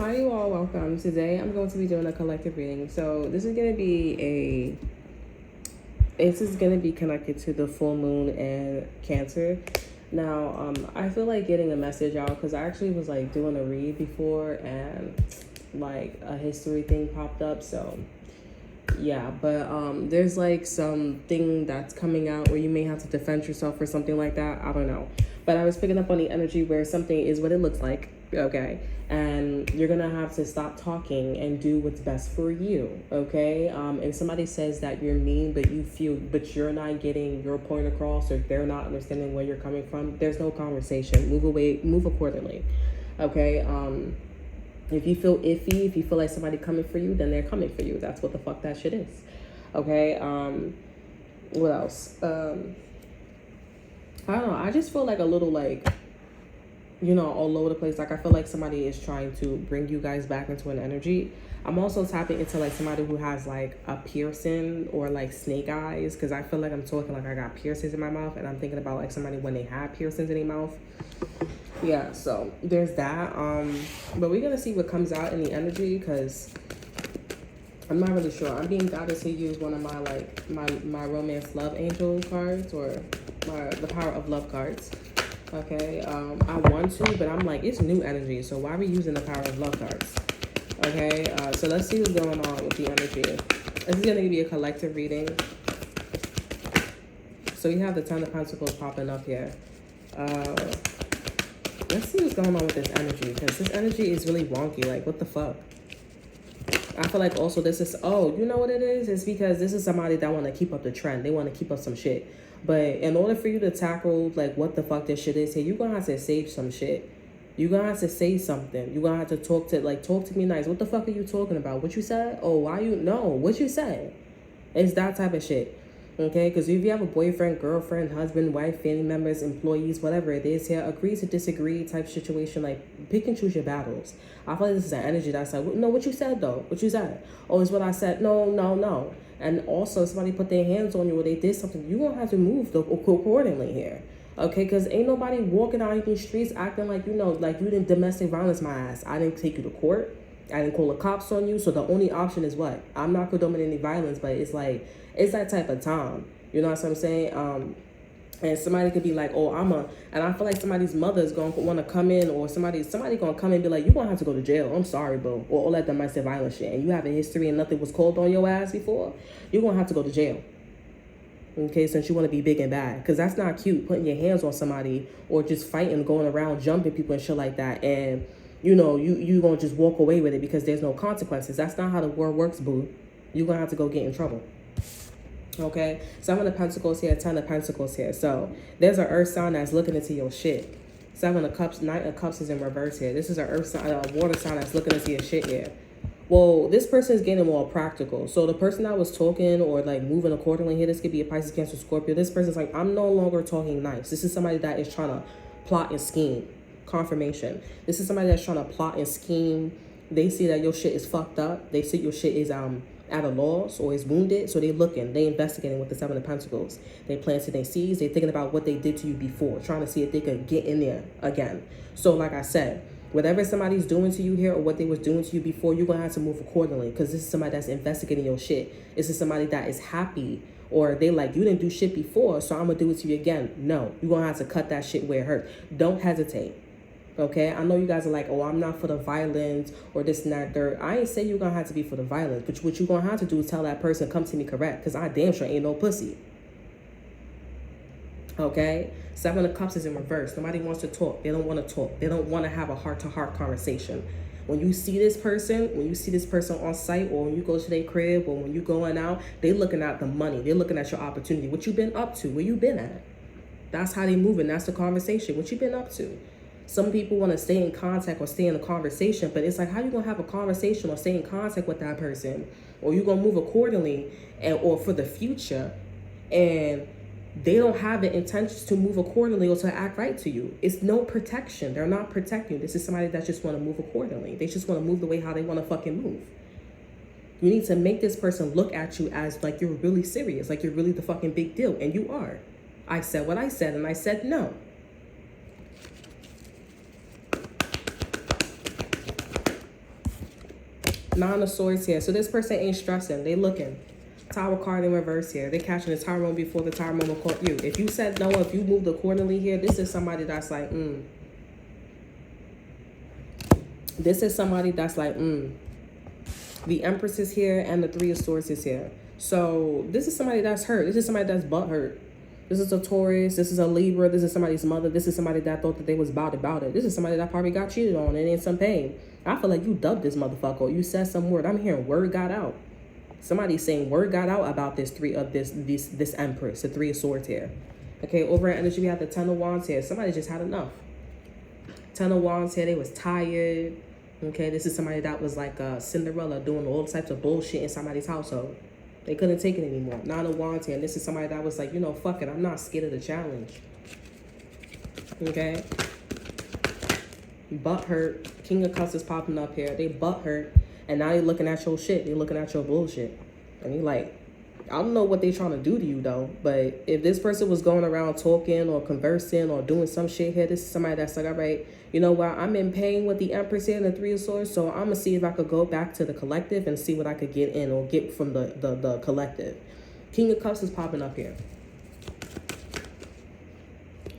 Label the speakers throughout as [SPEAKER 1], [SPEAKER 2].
[SPEAKER 1] Hi you all, welcome. Today I'm going to be doing a collective reading. So this is going to be connected to the full moon and Cancer. Now, I feel like getting a message out because I actually was like doing a read before and like a history thing popped up. So yeah, but there's like something that's coming out where you may have to defend yourself or something like that. I don't know. But I was picking up on the energy where something is what it looks like, okay? And you're gonna have to stop talking and do what's best for you, okay? If somebody says that you're mean, but you're not getting your point across, or they're not understanding where you're coming from, there's no conversation. Move away, move accordingly, okay? If you feel iffy, if you feel like somebody coming for you, then they're coming for you. That's what the fuck that shit is, okay? What else? I don't know. I just feel like a little like, all over the place. Like I feel like somebody is trying to bring you guys back into an energy. I'm also tapping into like somebody who has like a piercing or like snake eyes, because I feel like I'm talking like I got piercings in my mouth, and I'm thinking about like somebody when they have piercings in their mouth. Yeah, so there's that. But we're gonna see what comes out in the energy, because I'm not really sure. I'm being guided to use one of my like my romance love angel cards, or the power of love cards. Okay, I want to, but I'm like, it's new energy, so why are we using the power of love cards? Okay, so let's see what's going on with the energy. This is going to be a collective reading. So we have the Ten of Pentacles popping up here. Let's see what's going on with this energy, because this energy is really wonky. Like, what the fuck? I feel like also this is, you know what it is? It's because this is somebody that want to keep up the trend. They want to keep up some shit. But in order for you to tackle, like, what the fuck this shit is here, you're going to have to save some shit. You're going to have to say something. You're going to have to talk to me nice. What the fuck are you talking about? What you said? Oh, why you? No, what you said? It's that type of shit. Okay? Because if you have a boyfriend, girlfriend, husband, wife, family members, employees, whatever it is here, agree to disagree type situation, like, pick and choose your battles. I feel like this is an energy that's like, no, what you said, though? What you said? Oh, it's what I said. No, no, no. And also, somebody put their hands on you or they did something, you're going to have to move accordingly here. Okay? Because ain't nobody walking out in the streets acting like, like you didn't domestic violence my ass. I didn't take you to court. I didn't call the cops on you. So the only option is what? I'm not condoning any violence, but it's like, it's that type of time. You know what I'm saying? And somebody could be like, and I feel like somebody's mother is going to want to come in, or somebody going to come in and be like, you're going to have to go to jail. I'm sorry, boo. Or all that domestic violence shit. And you have a history and nothing was called on your ass before. You're going to have to go to jail. Okay, since you want to be big and bad. Because that's not cute, putting your hands on somebody or just fighting, going around, jumping people and shit like that. And, you going to just walk away with it because there's no consequences. That's not how the world works, boo. You're going to have to go get in trouble. Okay, Seven of Pentacles here, Ten of Pentacles here. So there's an earth sign that's looking into your shit. Seven of Cups, Knight of Cups is in reverse here. This is an earth sign, a water sign that's looking into your shit here. Well, this person is getting more practical. So the person that was talking or like moving accordingly here, this could be a Pisces, Cancer, Scorpio. This person's like, I'm no longer talking nice. This is somebody that is trying to plot and scheme. Confirmation. This is somebody that's trying to plot and scheme. They see that your shit is fucked up. They see your shit is at a loss or is wounded, so they investigating with the Seven of Pentacles. They planting their seeds. They thinking about what they did to you before, trying to see if they could get in there again. So like I said, whatever somebody's doing to you here or what they was doing to you before, you're gonna have to move accordingly, because this is somebody that's investigating your shit. This is somebody that is happy, or they like, you didn't do shit before, so I'm gonna do it to you again. No, you're gonna have to cut that shit where it hurts. Don't hesitate. Okay, I know you guys are like, I'm not for the violence or this and that, third. I ain't say you're going to have to be for the violence, but what you're going to have to do is tell that person, come to me correct, because I damn sure ain't no pussy. Okay, Seven of Cups is in reverse. Nobody wants to talk. They don't want to talk. They don't want to have a heart-to-heart conversation. When you see this person, on site, or when you go to their crib, or when you going out, they looking at the money. They're looking at your opportunity. What you been up to? Where you been at? That's how they moving. That's the conversation. What you been up to? Some people want to stay in contact or stay in a conversation, but it's like, how you going to have a conversation or stay in contact with that person, or you going to move accordingly or for the future, and they don't have the intentions to move accordingly or to act right to you. It's no protection. They're not protecting you. This is somebody that just want to move accordingly. They just want to move the way how they want to fucking move. You need to make this person look at you as like you're really serious, like you're really the fucking big deal, and you are. I said what I said, and I said no. Nine of Swords here. So this person ain't stressing. They looking. Tower card in reverse here. They catching the Tower moment before the Tower moment caught you. If you said no, if you moved accordingly here, this is somebody that's like, This is somebody that's like, The Empress is here and the Three of Swords is here. So this is somebody that's hurt. This is somebody that's butt hurt. This is a Taurus. This is a Libra. This is somebody's mother. This is somebody that thought that they was about it. This is somebody that probably got cheated on and in some pain. I feel like you dubbed this motherfucker or you said some word. I'm hearing word got out. Somebody's saying word got out about this this Empress, the Three of Swords here. Okay, over in energy, we have the Ten of Wands here. Somebody just had enough. Ten of Wands here. They was tired. Okay, this is somebody that was like Cinderella doing all types of bullshit in somebody's household. They couldn't take it anymore. Nine of Wands here. And this is somebody that was like, you know, fuck it. I'm not scared of the challenge. Okay. Butt hurt. King of Cups is popping up here. They butt hurt. And now you're looking at your shit. They're looking at your bullshit. And you're like, I don't know what they're trying to do to you, though. But if this person was going around talking or conversing or doing some shit here, this is somebody that's like, all right, you know what? I'm in pain with the Empress here and the Three of Swords. So I'm going to see if I could go back to the collective and see what I could get in or get from the collective. King of Cups is popping up here.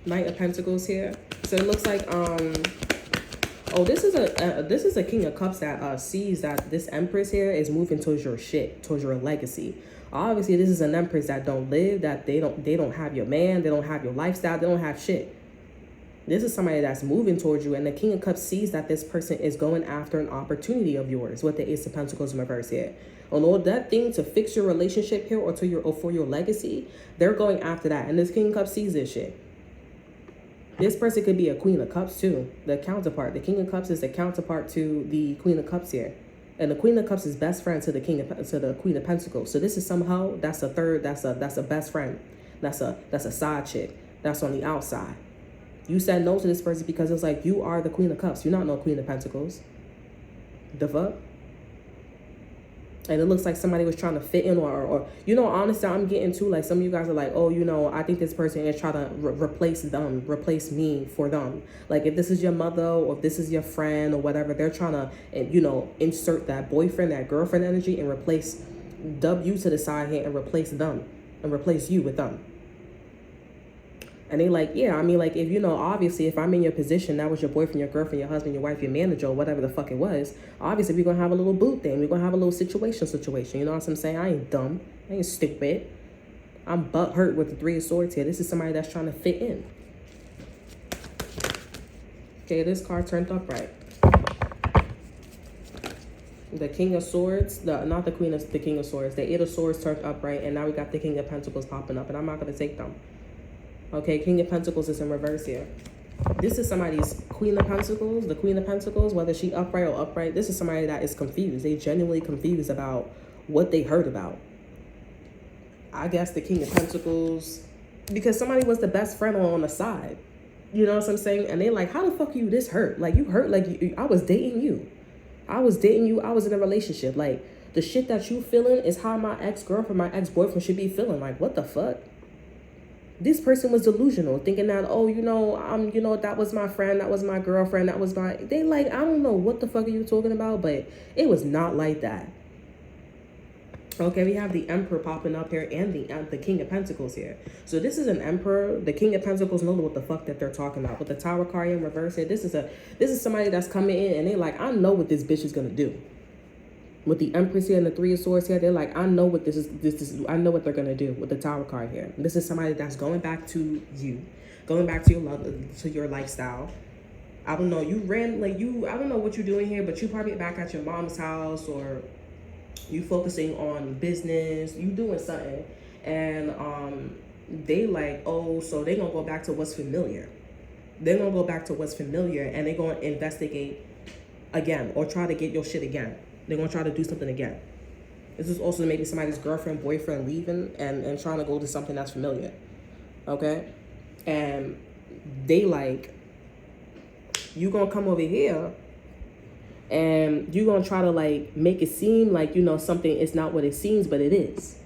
[SPEAKER 1] Knight of Pentacles here. So it looks like, oh, this is a King of Cups that sees that this Empress here is moving towards your shit, towards your legacy. Obviously, this is an Empress that don't live, that they don't have your man, they don't have your lifestyle, they don't have shit. This is somebody that's moving towards you, and the King of Cups sees that this person is going after an opportunity of yours with the Ace of Pentacles in reverse here. On all that thing to fix your relationship here or for your legacy, they're going after that, and this King of Cups sees this shit. This person could be a Queen of Cups too, the counterpart. The King of Cups is the counterpart to the Queen of Cups here. And the Queen of Cups is best friend to the Queen of Pentacles. So this is somehow that's a third, that's a best friend. That's a side chick. That's on the outside. You said no to this person because it's like you are the Queen of Cups. You're not no Queen of Pentacles. The fuck? And it looks like somebody was trying to fit in or you know, honestly, I'm getting to like some of you guys are like, oh, you know, I think this person is trying to replace me for them. Like if this is your mother or if this is your friend or whatever, they're trying to, you know, insert that boyfriend, that girlfriend energy and dub you to the side here and replace them and replace you with them. And they like, yeah, I mean, like, if, you know, obviously, if I'm in your position, that was your boyfriend, your girlfriend, your husband, your wife, your manager, or whatever the fuck it was, obviously, we're going to have a little boot thing. We're going to have a little situation. You know what I'm saying? I ain't dumb. I ain't stupid. I'm butt hurt with the Three of Swords here. This is somebody that's trying to fit in. Okay, this card turned upright. The King of Swords, not the Queen of the King of Swords. The Eight of Swords turned upright, and now we got the King of Pentacles popping up, and I'm not going to take them. Okay, King of Pentacles is in reverse here. This is somebody's Queen of Pentacles. The Queen of Pentacles, whether she upright or upright, this is somebody that is confused. They genuinely confused about what they heard about. I guess the King of Pentacles, because somebody was the best friend on the side. You know what I'm saying? And they like, how the fuck you this hurt? Like, you hurt like I was dating you. I was in a relationship. Like, the shit that you feeling is how my ex-girlfriend, my ex-boyfriend should be feeling. Like, what the fuck? This person was delusional, thinking that, oh, you know, that was my friend, that was my girlfriend, that was my... They like, I don't know what the fuck are you talking about, but it was not like that. Okay, we have the Emperor popping up here and the King of Pentacles here. So this is an Emperor. The King of Pentacles knows what the fuck that they're talking about. With the Tower card in reverse here, this is somebody that's coming in and they like, I know what this bitch is gonna do. With the Empress here and the Three of Swords here, they're like, I know what this is. I know what they're gonna do with the Tower card here. This is somebody that's going back to you, going back to your love, to your lifestyle. I don't know. I don't know what you're doing here, but you probably back at your mom's house or you focusing on business. You doing something, and they like, oh, so they gonna go back to what's familiar. They're gonna go back to what's familiar, and they're gonna investigate again or try to get your shit again. They're going to try to do something again. This is also maybe somebody's girlfriend, boyfriend leaving and trying to go to something that's familiar. Okay? And they like, you going to come over here and you're going to try to like make it seem like, you know, something is not what it seems, but it is.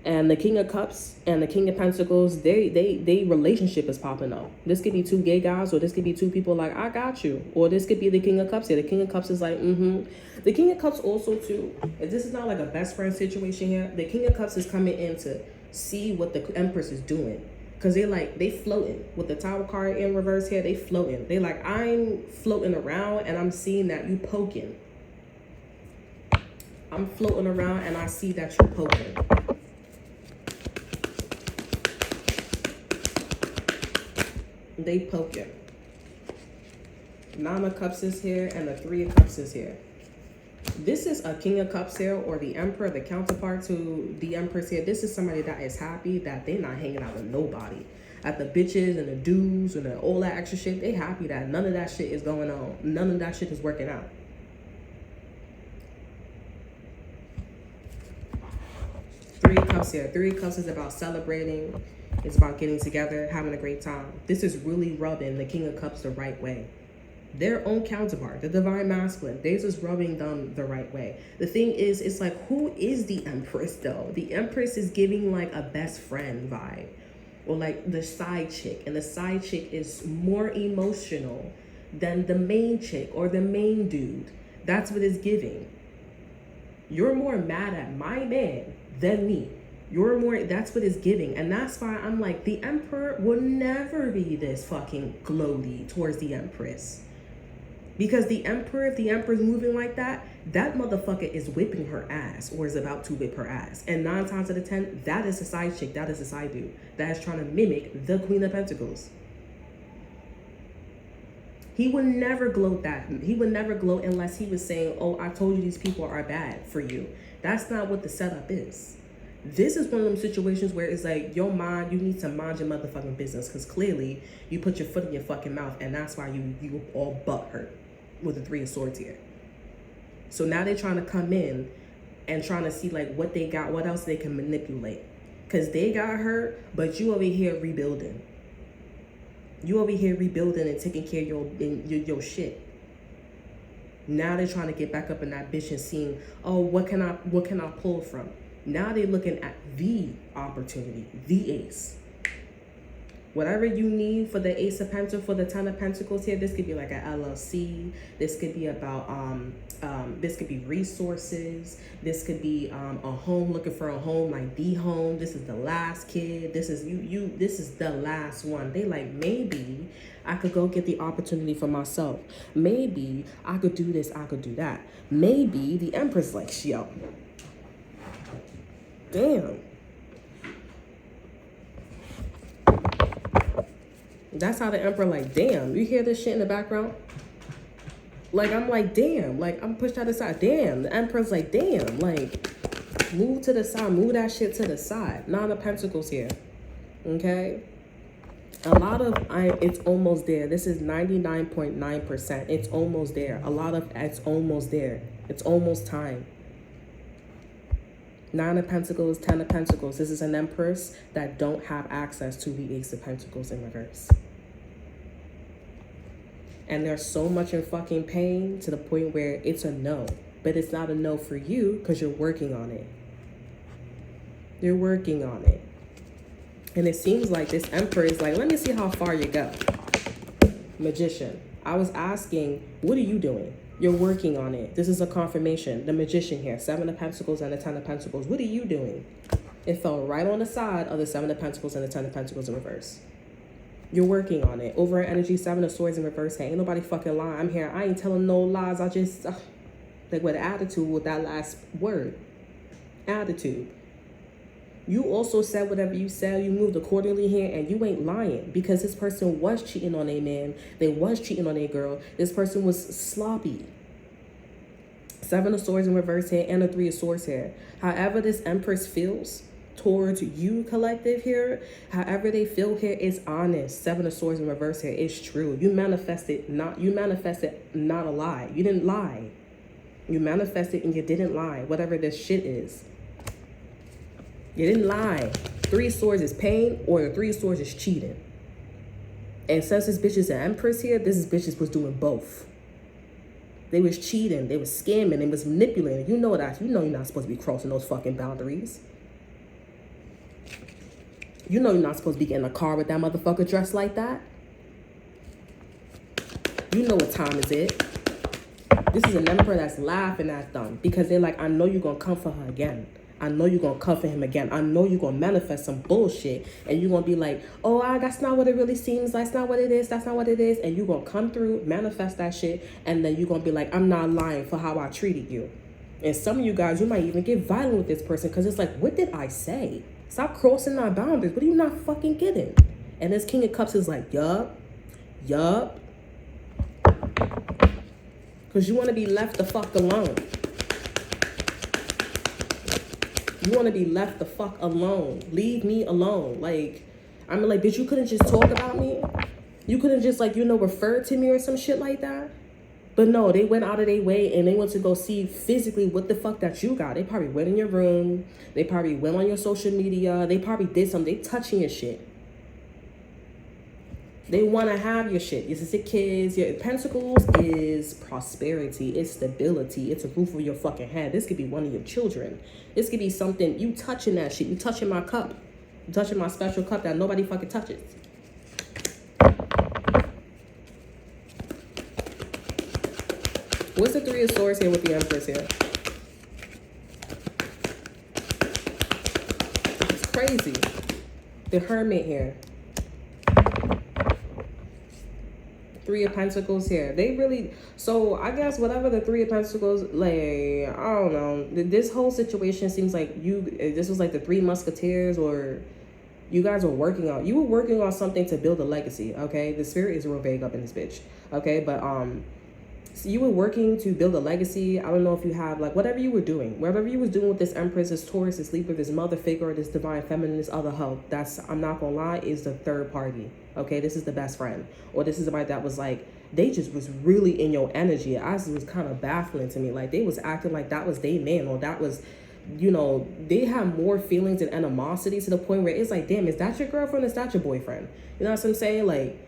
[SPEAKER 1] And the King of Cups and the King of Pentacles, they relationship is popping up. This could be two gay guys, or this could be two people like, I got you. Or this could be the King of Cups here. The King of Cups is like, The King of Cups also too, if this is not like a best friend situation here, the King of Cups is coming in to see what the Empress is doing. Because they floating. With the Tower card in reverse here, they floating. They like, I'm floating around and I'm seeing that you poking. I'm floating around and I see that you're poking. They poking. Nine of Cups is here and the Three of Cups is here. This is a King of Cups here, or the Emperor, the counterpart to the Empress here. This is somebody that is happy that they're not hanging out with nobody. At the bitches and the dudes and all that extra shit, they happy that none of that shit is going on. None of that shit is working out. Three of Cups here. Three of Cups is about celebrating. It's about getting together, having a great time. This is really rubbing the King of Cups the right way. Their own counterpart, the Divine Masculine, they're just rubbing them the right way. The thing is, it's like, who is the Empress though? The Empress is giving like a best friend vibe, or like the side chick, and the side chick is more emotional than the main chick or the main dude. That's what it's giving. You're more mad at my man than me. You're more, that's what it's giving. And that's why I'm like, the Emperor will never be this fucking gloaty towards the Empress. Because the Emperor, if the Emperor's moving like that, that motherfucker is whipping her ass, or is about to whip her ass. And 9 times out of 10, that is a side chick, that is a side dude. That is trying to mimic the Queen of Pentacles. He would never gloat that. He would never gloat unless he was saying, oh, I told you these people are bad for you. That's not what the setup is. This is one of them situations where it's like, yo, mind, you need to mind your motherfucking business, because clearly you put your foot in your fucking mouth, and that's why you all butt hurt with the Three of Swords here. So now they're trying to come in and trying to see like what they got, what else they can manipulate, because they got hurt, but you over here rebuilding. You over here rebuilding and taking care of your shit. Now they're trying to get back up in that bitch and seeing, oh, what can I pull from? Now they're looking at the opportunity, the ace. Whatever you need for the Ace of Pentacles, for the Ten of Pentacles here, this could be like an LLC. This could be about, this could be resources. This could be a home, looking for a home, like the home. This is the last kid. This is this is the last one. They like, maybe I could go get the opportunity for myself. Maybe I could do this, I could do that. Maybe the Empress like, yo, damn. That's how the Emperor like, damn, you hear this shit in the background? Like, I'm like, damn, like, I'm pushed out the side. Damn, the Emperor's like, damn, like, move to the side, move that shit to the side. Nine of Pentacles here, okay? A lot of, it's almost there. This is 99.9%. It's almost there. A lot of, it's almost there. It's almost time. Nine of Pentacles, Ten of Pentacles. This is an Empress that don't have access to the Ace of Pentacles in reverse. And they're so much in fucking pain to the point where it's a no. But it's not a no for you because you're working on it. You're working on it. And it seems like this Emperor is like, let me see how far you go. Magician. I was asking, what are you doing? You're working on it. This is a confirmation. The Magician here. Seven of Pentacles and the Ten of Pentacles. What are you doing? It fell right on the side of the Seven of Pentacles and the Ten of Pentacles in reverse. You're working on it. Over energy, Seven of Swords in reverse. Hey, ain't nobody fucking lying. I'm here. I ain't telling no lies. I just, like with attitude with that last word. Attitude. You also said whatever you said. You moved accordingly here, and you ain't lying, because this person was cheating on a man. They was cheating on a girl. This person was sloppy. Seven of Swords in reverse here and a Three of Swords here. However this Empress feels towards you, collective here, however they feel here is honest. Seven of Swords in reverse here is true. You manifested not a lie. You didn't lie. You manifested and you didn't lie. Whatever this shit is. You didn't lie. Three of Swords is pain, or the Three of Swords is cheating. And since this bitch is an Empress here, this bitch was doing both. They was cheating, they was scamming, they was manipulating. You know that. You know you're not supposed to be crossing those fucking boundaries. You know you're not supposed to be getting in a car with that motherfucker dressed like that. You know what time is it. This is an emperor that's laughing at them because they're like, I know you're going to come for her again. I know you're going to come for him again. I know you're going to manifest some bullshit. And you're going to be like, oh, that's not what it really seems. That's not what it is. That's not what it is. And you're going to come through, manifest that shit. And then you're going to be like, I'm not lying for how I treated you. And some of you guys, you might even get violent with this person because it's like, what did I say? Stop crossing our boundaries. What are you not fucking getting? And this King of Cups is like, yup. Because you want to be left the fuck alone. You want to be left the fuck alone. Leave me alone. Like, I'm like, bitch, you couldn't just talk about me? You couldn't just, like, refer to me or some shit like that? But no, they went out of their way and they went to go see physically what the fuck that you got. They probably went in your room. They probably went on your social media. They probably did something. They touching your shit. They want to have your shit. This is the kids. Your Pentacles is prosperity. It's stability. It's a roof over your fucking head. This could be one of your children. This could be something. You touching that shit. You touching my cup. You touching my special cup that nobody fucking touches. What's the Three of Swords here with the Empress here? It's crazy. The Hermit here. Three of Pentacles here. They really, so I guess whatever the Three of Pentacles, like, I don't know. This whole situation seems like this was like the Three Musketeers, or you guys were working on something to build a legacy, okay? The spirit is real vague up in this bitch, okay? But, so you were working to build a legacy. I don't know if you have, like, whatever you were doing with this Empress, this Taurus, this Libra, this mother figure, this divine feminine, this other hoe, that's, I'm not gonna lie, is the third party. Okay, this is the best friend. Or this is somebody that was like, they just was really in your energy. It was kind of baffling to me. Like, they was acting like that was their man, or that was, they have more feelings and animosity to the point where it's like, damn, is that your girlfriend? Is that your boyfriend? You know what I'm saying? Like,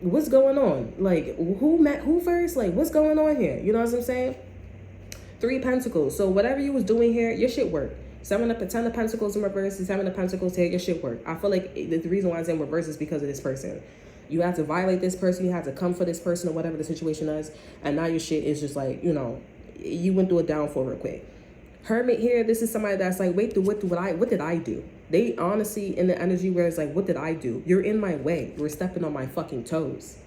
[SPEAKER 1] what's going on? Like, who met who first? Like, what's going on here? You know what I'm saying? Three of Pentacles. So whatever you was doing here, your shit worked. Ten of Pentacles in reverse, 7 of Pentacles here, your shit worked. I feel like the reason why it's in reverse is because of this person. You had to violate this person, you had to come for this person, or whatever the situation is, and now your shit is just like, you went through a downfall real quick. Hermit here, this is somebody that's like, wait, what did I do? They honestly in the energy where it's like, what did I do? You're in my way. You're stepping on my fucking toes.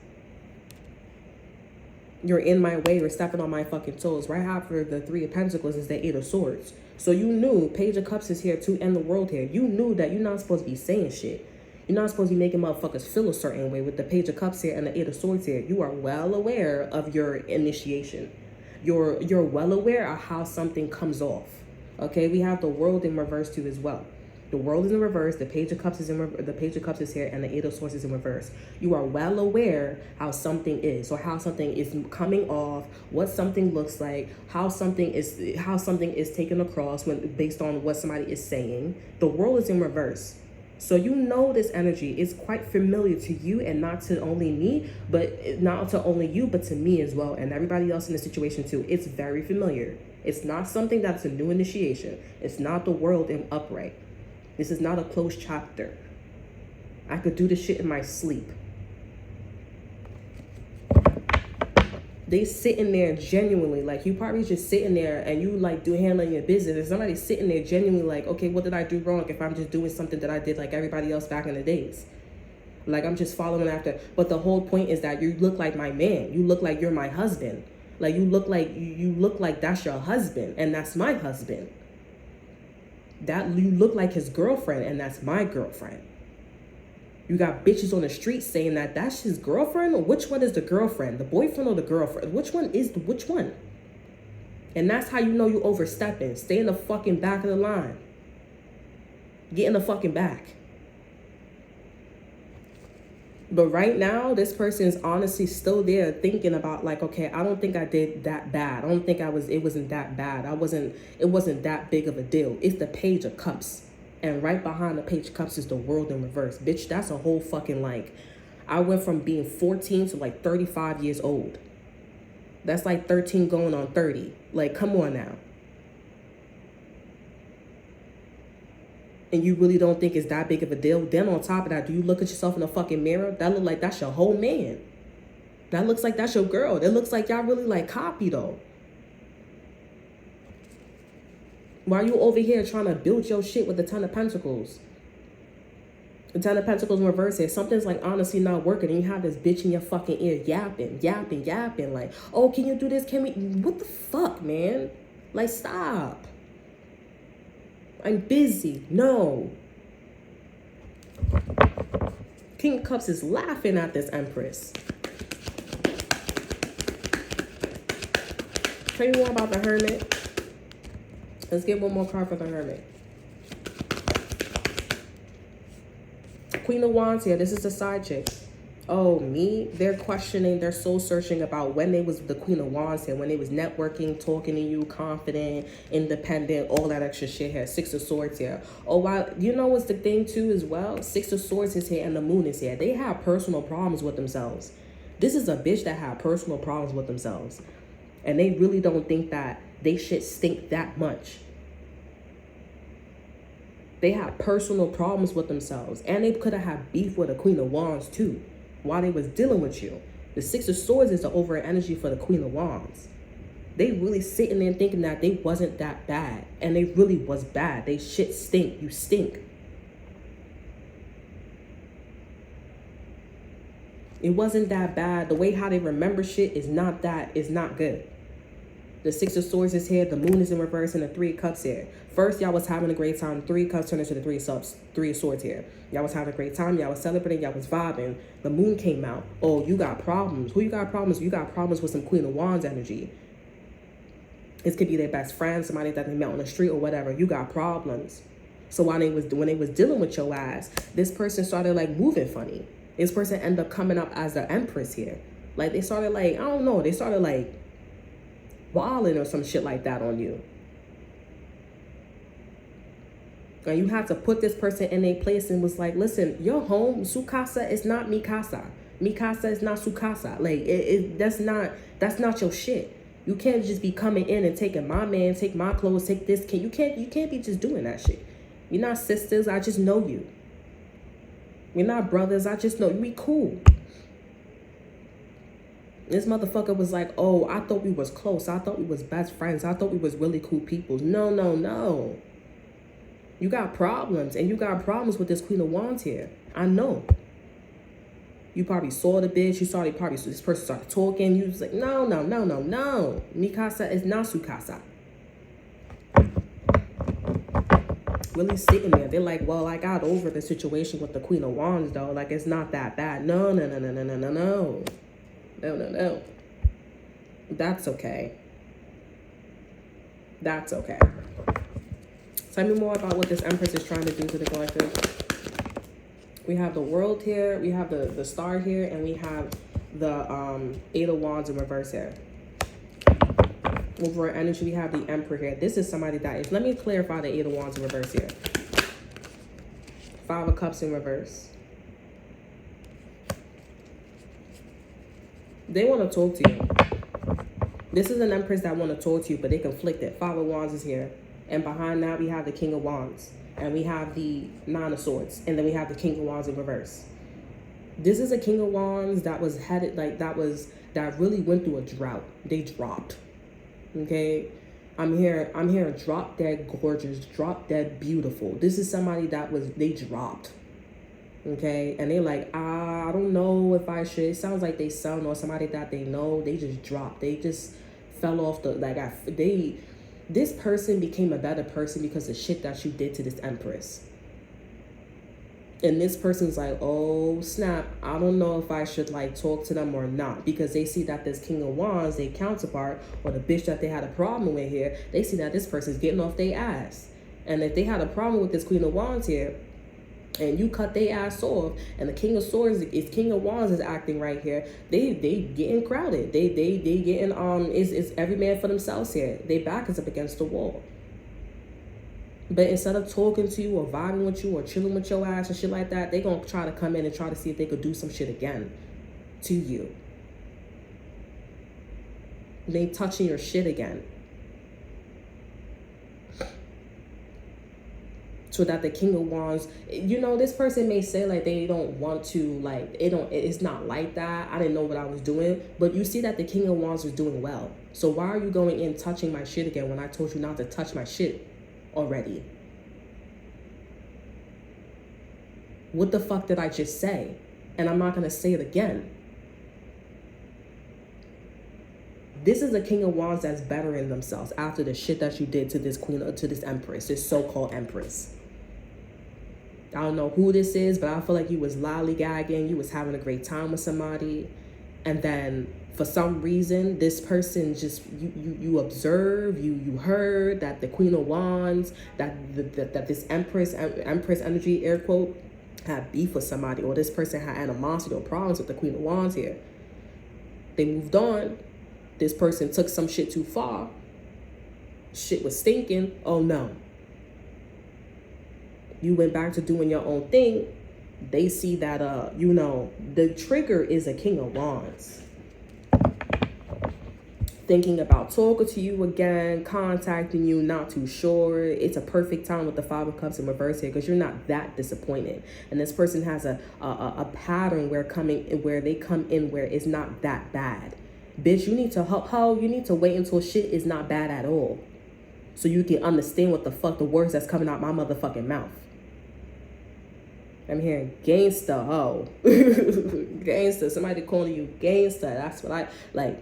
[SPEAKER 1] You're in my way. You're stepping on my fucking toes. Right after the Three of Pentacles is the Eight of Swords. So you knew Page of Cups is here to end the world here. You knew that you're not supposed to be saying shit. You're not supposed to be making motherfuckers feel a certain way with the Page of Cups here and the Eight of Swords here. You are well aware of your initiation. You're well aware of how something comes off. Okay, we have the World in reverse too as well. The World is in reverse. The Page of Cups is the Page of Cups is here, and the Eight of Swords is in reverse. You are well aware how something is, or how something is coming off, what something looks like, how something is taken across based on what somebody is saying. The World is in reverse. So you know this energy is quite familiar to you, and not to only me, but not to only you, but to me as well, and everybody else in the situation too. It's very familiar. It's not something that's a new initiation. It's not the World in upright. This is not a closed chapter. I could do this shit in my sleep. They sitting there genuinely, like, you probably just sitting there and you like handling your business. If somebody's sitting there genuinely like, okay, what did I do wrong if I'm just doing something that I did like everybody else back in the days? Like, I'm just following after. But the whole point is that you look like my man. You look like you're my husband. Like, you look like that's your husband, and that's my husband. That you look like his girlfriend, and that's my girlfriend. You got bitches on the street saying that that's his girlfriend, or which one is the girlfriend? The boyfriend or the girlfriend? Which one is which one? And that's how you know you overstepping. Stay in the fucking back of the line. Get in the fucking back. But right now, this person is honestly still there thinking about like, okay, I don't think I did that bad. I don't think it wasn't that bad. It wasn't that big of a deal. It's the Page of Cups. And right behind the Page of Cups is the World in reverse. Bitch, that's a whole fucking like, I went from being 14 to like 35 years old. That's like 13 going on 30. Like, come on now. and you really don't think it's that big of a deal, then on top of that, do you look at yourself in the fucking mirror? That look like that's your whole man. That looks like that's your girl. That looks like y'all really like copy though. Why you over here trying to build your shit with the Ten of Pentacles? The Ten of Pentacles in reverse here. Something's like honestly not working, and you have this bitch in your fucking ear yapping. Like, oh, can you do this? Can we? What the fuck, man? Like, stop. I'm busy. No. King of Cups is laughing at this Empress. Tell me more about the Hermit. Let's get one more card for the Hermit. Queen of Wands here. This is the side chick. Oh, me? They're questioning, they're soul searching about when they was the Queen of Wands here, when they was networking, talking to you, confident, independent, all that extra shit here. Six of Swords here. Oh, wow. You know what's the thing too as well? Six of Swords is here and the Moon is here. They have personal problems with themselves. This is a bitch that had personal problems with themselves. And they really don't think that they shit stink that much. They have personal problems with themselves. And they could have had beef with the Queen of Wands too, while they was dealing with you. The Six of Swords is the over energy for the Queen of Wands. They really sitting there thinking that they wasn't that bad. And they really was bad. They shit stink. You stink. It wasn't that bad. The way how they remember shit is not good. The Six of Swords is here. The Moon is in reverse and the Three of Cups here. First, y'all was having a great time. Three of Cups turned into the Three of Swords here. Y'all was having a great time. Y'all was celebrating. Y'all was vibing. The Moon came out. Oh, you got problems. Who you got problems? You got problems with some Queen of Wands energy. This could be their best friend, somebody that they met on the street or whatever. You got problems. So when they was dealing with your ass, this person started like moving funny. This person ended up coming up as the Empress here. Like they started like, I don't know, they started like wilding or some shit like that on you. And you have to put this person in a place and was like, listen, your home, su casa is not mi casa. Mi casa is not su casa. Like that's not your shit. You can't just be coming in and taking my man, take my clothes, take this. You can't be just doing that shit. You're not sisters, I just know you. We're not brothers, I just know you. We cool. This motherfucker was like, oh, I thought we was close. I thought we was best friends. I thought we was really cool people. No. You got problems. And you got problems with this Queen of Wands here. I know. You probably saw the bitch. This person started talking. You was like, no. Mi casa is not su casa. Really sitting there. They're like, well, I got over the situation with the Queen of Wands, though. Like, it's not that bad. No. No. That's okay. That's okay. Tell me more about what this Empress is trying to do to the collective. We have the World here. We have the Star here. And we have the Eight of Wands in reverse here. Over energy, we have the Emperor here. This is somebody that is... Let me clarify the Eight of Wands in reverse here. Five of Cups in reverse. They want to talk to you. This is an Empress that want to talk to you, but they conflicted. Five of Wands is here. And behind that, we have the King of Wands. And we have the Nine of Swords. And then we have the King of Wands in reverse. This is a King of Wands that was headed, like, that really went through a drought. They dropped. Okay? I'm here drop dead gorgeous, drop dead beautiful. This is somebody they dropped. Okay, and they're like, I don't know if I should. It sounds like they son or somebody that they know. They just dropped. They just fell off the this person became a better person because of shit that you did to this Empress. And this person's like, oh snap, I don't know if I should like talk to them or not, because they see that this King of Wands, their counterpart, or the bitch that they had a problem with here, they see that this person's getting off their ass. And if they had a problem with this Queen of Wands here, and you cut their ass off, and the King of Swords is King of Wands is acting right here, they getting crowded. They getting it's every man for themselves here. They back is up against the wall. But instead of talking to you or vibing with you or chilling with your ass and shit like that, they gonna try to come in and try to see if they could do some shit again to you. They touching your shit again. So that the King of Wands, this person may say like they don't want to, like it's not like that. I didn't know what I was doing. But you see that the King of Wands was doing well. So why are you going in touching my shit again when I told you not to touch my shit already? What the fuck did I just say? And I'm not going to say it again. This is a King of Wands that's bettering themselves after the shit that you did to this queen, to this empress, this so-called empress. I don't know who this is, but I feel like you was lollygagging. You was having a great time with somebody. And then for some reason, this person just, you observe, you heard that the Queen of Wands, that this empress energy, air quote, had beef with somebody, or this person had animosity or problems with the Queen of Wands here. They moved on. This person took some shit too far. Shit was stinking. Oh no. You went back to doing your own thing. They see that, the trigger is a King of Wands. Thinking about talking to you again, contacting you, not too sure. It's a perfect time with the Five of Cups in reverse here because you're not that disappointed. And this person has a pattern where they come in where it's not that bad. Bitch, you need to you need to wait until shit is not bad at all. So you can understand what the fuck the words that's coming out my motherfucking mouth. I'm hearing gangsta, ho. Gangsta. Somebody calling you gangsta. That's what I like.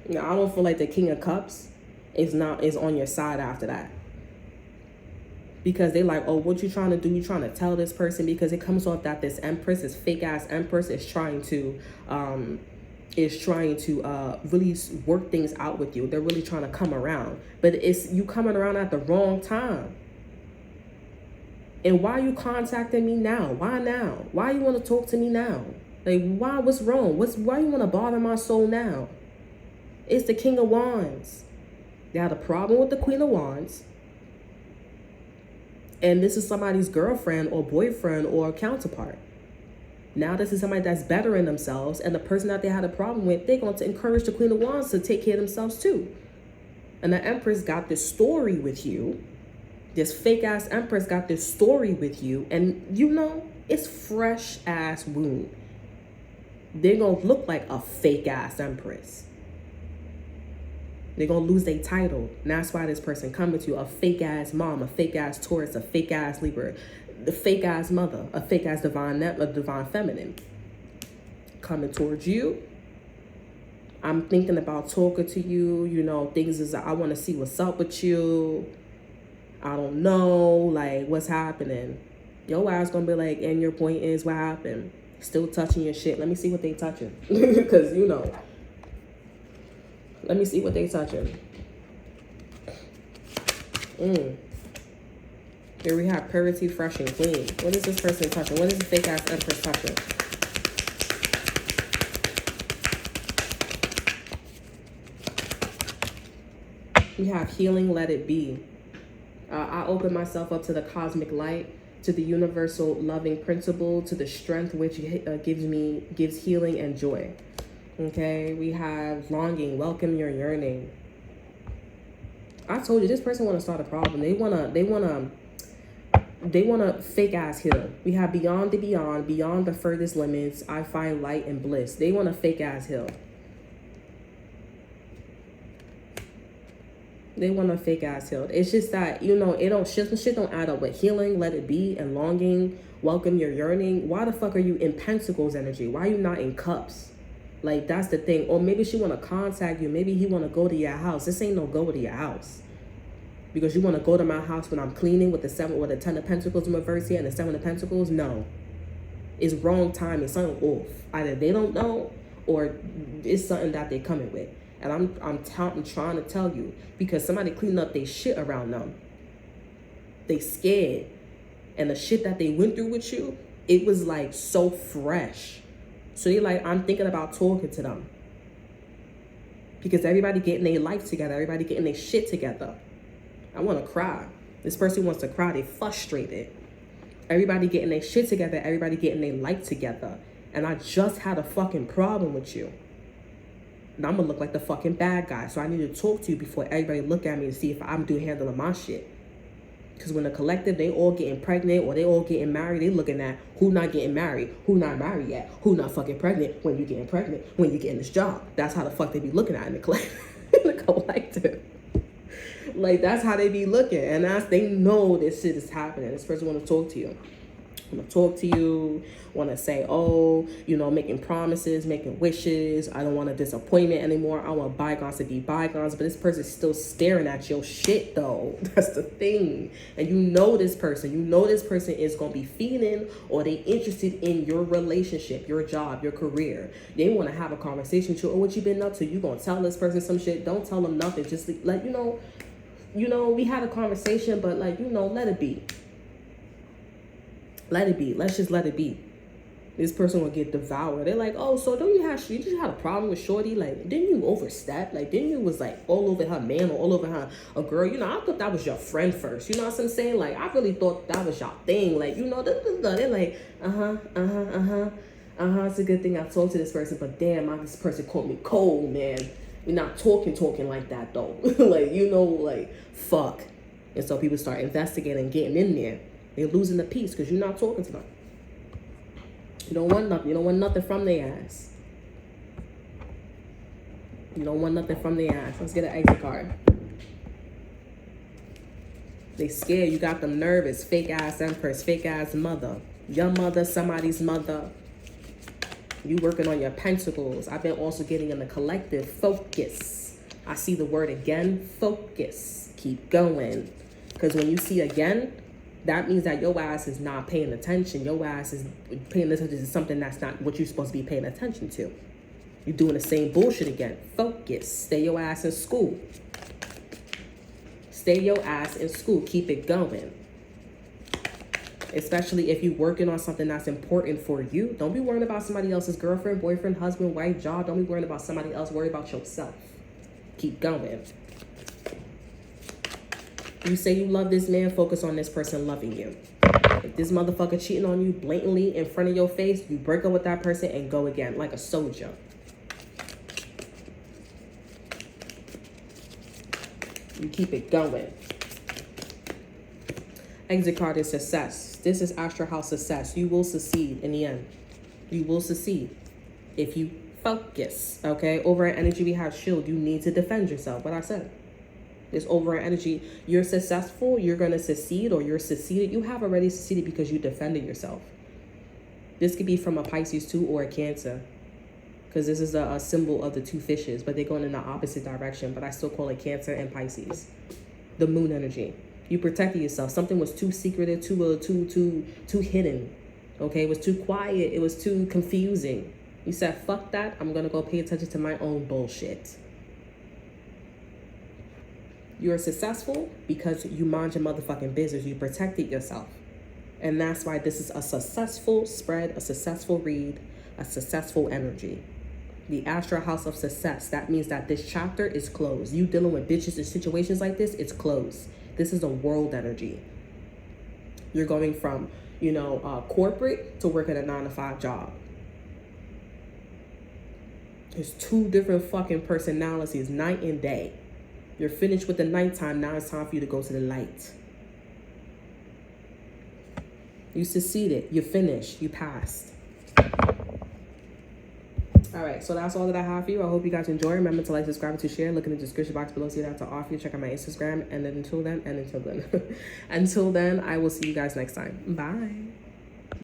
[SPEAKER 1] I don't feel like the King of Cups is on your side after that. Because they like, oh, what you trying to do? You trying to tell this person? Because it comes off that this empress, this fake ass empress, is trying to really work things out with you. They're really trying to come around, but it's you coming around at the wrong time. And why are you contacting me now? Why now? Why you want to talk to me now? Like, why? What's wrong? Why you want to bother my soul now? It's the King of Wands. They had a problem with the Queen of Wands. And this is somebody's girlfriend or boyfriend or counterpart. Now this is somebody that's bettering themselves, and the person that they had a problem with, they're going to encourage the Queen of Wands to take care of themselves too. And the Empress got this story with you. This fake ass Empress got this story with you, and it's fresh ass wound. They're going to look like a fake ass Empress. They're going to lose their title. And that's why this person coming to you, a fake ass mom, a fake ass Taurus, a fake ass Libra, the fake ass mother, a fake ass divine feminine coming towards you. I'm thinking about talking to you, things is, I want to see what's up with you. I don't know, like, what's happening. Your ass going to be like, and your point is, what happened? Still touching your shit. Let me see what they touching. Because, let me see what they touching. Here we have purity, fresh, and clean. What is this person touching? What is the fake ass Empress touching? We have healing, let it be. I open myself up to the cosmic light, to the universal loving principle, to the strength which gives healing and joy. Okay, we have longing, welcome your yearning. I told you this person want to start a problem. They wanna fake ass heal. We have beyond the furthest limits. I find light and bliss. They want to fake ass heal. They want to fake ass heal. It's just that shit don't add up with healing, let it be, and longing, welcome your yearning. Why the fuck are you in Pentacles energy? Why are you not in Cups? Like, that's the thing. Or maybe she want to contact you. Maybe he want to go to your house. This ain't no go to your house. Because you want to go to my house when I'm cleaning with the 10 of Pentacles in reverse here and the 7 of Pentacles. No. It's wrong time. It's something off. Either they don't know or it's something that they're coming with. And I'm trying to tell you. Because somebody cleaned up their shit around them. They scared. And the shit that they went through with you, it was like so fresh. So you're like, I'm thinking about talking to them. Because everybody getting their life together. Everybody getting their shit together. I want to cry. This person wants to cry. They frustrated. Everybody getting their shit together. Everybody getting their life together. And I just had a fucking problem with you. And I'm gonna look like the fucking bad guy. So I need to talk to you before everybody look at me and see if I'm handling my shit. Because when the collective, they all getting pregnant or they all getting married, they looking at who not getting married, who not married yet, who not fucking pregnant, when you getting pregnant, when you getting this job. That's how the fuck they be looking at in the collective. In the collective. Like, that's how they be looking. And they know this shit is happening. This person want to talk to you. Want to talk to you, want to say, oh, you know, making promises, making wishes. I don't want a disappointment anymore. I want bygones to be bygones. But this person's still staring at your shit, though. That's the thing. And you know this person. You know this person is going to be feeling or they interested in your relationship, your job, your career. They want to have a conversation with you. Oh, what you been up to? You going to tell this person some shit? Don't tell them nothing. Just let, you know, we had a conversation, but like, you know, let it be. Let it be. Let's just let it be. This person will get devoured. They're like, oh, so you just had a problem with Shorty? Like, didn't you overstep? Like, didn't you was like all over her man or all over her a girl? You know, I thought that was your friend first. You know what I'm saying? Like, I really thought that was your thing. Like, you know, they're like, it's a good thing I talked to this person, but damn, this person called me cold, man. We're not talking like that though. Like, you know, like, fuck. And so people start investigating, getting in there. They're losing the peace because you're not talking to them. You don't want nothing. You don't want nothing from their ass. You don't want nothing from their ass. Let's get an exit card. They scared. You got them nervous. Fake ass empress. Fake ass mother. Your mother, somebody's mother. You working on your pentacles. I've been also getting in the collective. Focus. I see the word again. Focus. Keep going. Because when you see again, that means that your ass is not paying attention. Your ass is paying attention to something that's not what you're supposed to be paying attention to. You're doing the same bullshit again. Focus. Stay your ass in school. Stay your ass in school. Keep it going. Especially if you're working on something that's important for you. Don't be worrying about somebody else's girlfriend, boyfriend, husband, wife, job. Don't be worrying about somebody else. Worry about yourself. Keep going. You say you love this man, focus on this person loving you. If this motherfucker cheating on you blatantly in front of your face, you break up with that person and go again like a soldier. You keep it going. Exit card is success. This is Astral House success. You will succeed in the end. You will succeed if you focus, okay? Over an energy we have shield. You need to defend yourself. What I said. This over energy, you're successful, you're going to succeed, or you're succeeded. You have already succeeded because you defended yourself. This could be from a Pisces too or a Cancer, because this is a symbol of the two fishes, but they're going in the opposite direction. But I still call it Cancer and Pisces. The moon energy. You protected yourself. Something was too secretive, too hidden. Okay, it was too quiet. It was too confusing. You said, fuck that. I'm going to go pay attention to my own bullshit. You're successful because you mind your motherfucking business. You protected yourself. And that's why this is a successful spread, a successful read, a successful energy. The Astral House of Success. That means that this chapter is closed. You dealing with bitches in situations like this, it's closed. This is a world energy. You're going from, corporate to working a 9-to-5 job. There's two different fucking personalities, night and day. You're finished with the nighttime. Now it's time for you to go to the light. You succeeded. You finished. You passed. All right. So that's all that I have for you. I hope you guys enjoy. Remember to like, subscribe, and to share. Look in the description box below. See that to offer you. Check out my Instagram. And then until then, I will see you guys next time. Bye.